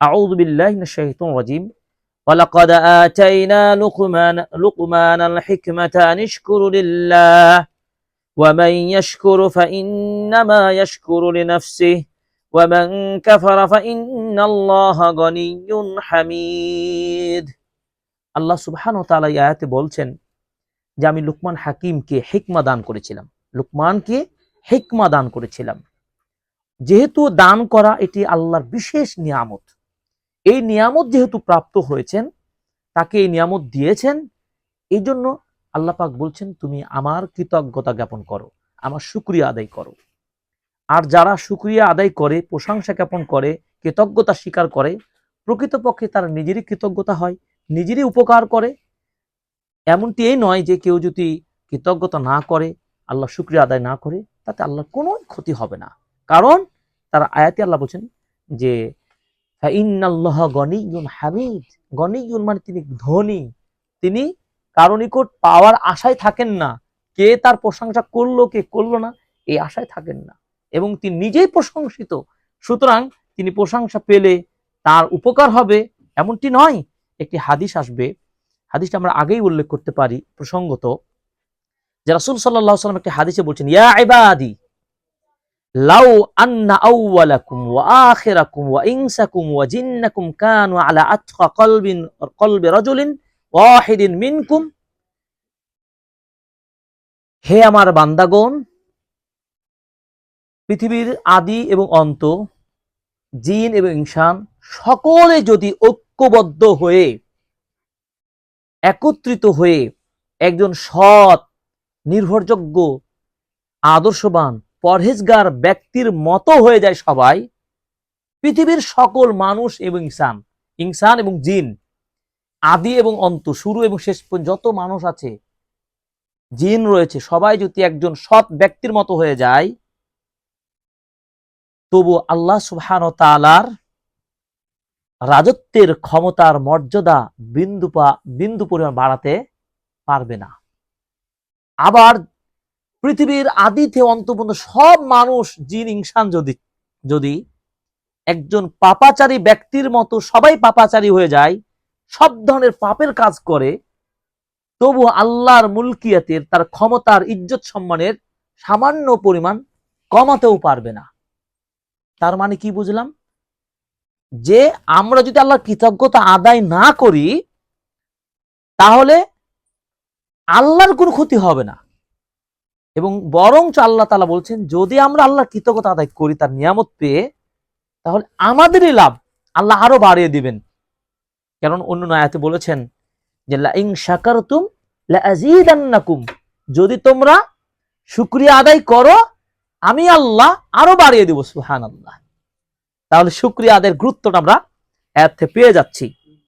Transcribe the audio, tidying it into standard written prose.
আউযু বিল্লাহি মিনাশ শাইতানির রাজিম। ওয়ালাকাদ আতাইনা লুকমানাল হিকমাতা আন ইশকুরু লিল্লাহ ওয়া মান ইয়াশকুরু ফাইন্নামা ইয়াশকুরু লিনাফসিহি ওয়া মান কাফারা ফাইন্নাল্লাহা গনিয়্যুন হামিদ। আল্লাহ সুবহানাহু ওয়া তাআলা এই আয়াতে বলছেন যে আমি লুকমান হাকিমকে হিকমা দান করেছিলাম। লুকমানকে হিকমা দান করেছিলাম। যেহেতু দান করা এটি আল্লাহর বিশেষ নিয়ামত, এই নিয়ামত যেহেতু প্রাপ্ত হয়েছেন, তাকে এই নিয়ামত দিয়েছেন, এই জন্য আল্লাহ পাক বলছেন তুমি আমার কৃতজ্ঞতা জ্ঞাপন করো, আমার শুকরিয়া আদায় করো। আর যারা শুকরিয়া আদায় করে, প্রশংসা জ্ঞাপন করে, কৃতজ্ঞতা স্বীকার করে, প্রকৃতপক্ষে তারা নিজেরই কৃতজ্ঞতা হয়, নিজেরই উপকার করে। এমনটি এই নয় যে কেউ যদি কৃতজ্ঞতা না করে, আল্লাহ শুকরিয়া আদায় না করে, তাতে আল্লাহর কোনো ক্ষতি হবে না। কারণ তারা আয়াতে আল্লাহ বলছেন যে ফাইন্নাল্লাহা গনিয়্যুন হামিদ। গনিয়্যুন মানে তিনি ধনী, তিনি কারো নিকট পাওয়ার আশায় থাকেন না, কে তার প্রশংসা করলো কে করলো না এই আশায় থাকেন না, এবং তিনি নিজেই প্রশংসিত। সুতরাং তিনি প্রশংসা পেলে তার উপকার হবে এমনটি নয়। একটি হাদিস আসবে, হাদিসটা আমরা আগেই উল্লেখ করতে পারি প্রসঙ্গত, যে রাসূল সাল্লাল্লাহু আলাইহি ওয়াসাল্লাম একটি হাদিসে বলছেন ইয়া ইবাদি লাউ আন্না আউওয়ালাকুম ওয়া আখিরাকুম ওয়া ইনসাকুম ওয়া জিন্নাকুম কানু আলা আতকা কলবি রাজুলিন ওয়াহিদিন মিনকুম। হে আমার বান্দাগণ, পৃথিবীর আদি এবং অন্ত, জিন এবং ইনসান সকলে যদি ঐক্যবদ্ধ হয়ে একত্রিত হয়ে একজন সৎ, নির্ভরযোগ্য, আদর্শবান, পরহেজগার ব্যক্তির মতো হয়ে যায় সবাই, পৃথিবীর সকল মানুষ এবং ইনসান এবং জিন, আদি এবং অন্ত, শুরু এবং শেষ পর্যন্ত যত মানুষ আছে, জিন রয়েছে, সবাই যদি একজন সৎ ব্যক্তির মতো হয়ে যায়, তবু আল্লাহ সুবহানাহু ওয়া তাআলার রাজত্বের ক্ষমতার মর্যাদা বিন্দু পরিমাণ বাড়াতে পারবে না। আবার পৃথিবীর আদিতে অন্ত পর্যন্ত সব মানুষ, জিন, ইনসান যদি একজন পাপাচারী ব্যক্তির মতো সবাই পাপাচারী হয়ে যায়, সব ধরনের পাপের কাজ করে, তবু আল্লাহর মুলকিয়াতের, তার ক্ষমতার, ইজ্জত সম্মানের সামান্য পরিমাণ কমাতেও পারবে না। তার মানে কি বুঝলাম? যে আমরা যদি আল্লাহর কৃতজ্ঞতা আদায় না করি, তাহলে আল্লাহর কোনো ক্ষতি হবে না, এবং বরঞ্চ আল্লাহ তাআলা বলছেন যদি আমরা আল্লাহর কৃতজ্ঞতা আদায় করি তার নিয়ামত পেয়ে, তাহলে আমাদেরই লাভ, আল্লাহ আরো বাড়িয়ে দিবেন। কারণ অন্য আয়াতে বলেছেন যে লা ইন শাকারতুম লা আযীদান্নাকুম, যদি তোমরা শুকরিয়া আদায় করো আমি আল্লাহ আরো বাড়িয়ে দেব। সুবহানাল্লাহ। তাহলে শুকরিয়া আদায়ের গুরুত্বটা আমরা আয়াত থেকে পেয়ে যাচ্ছি।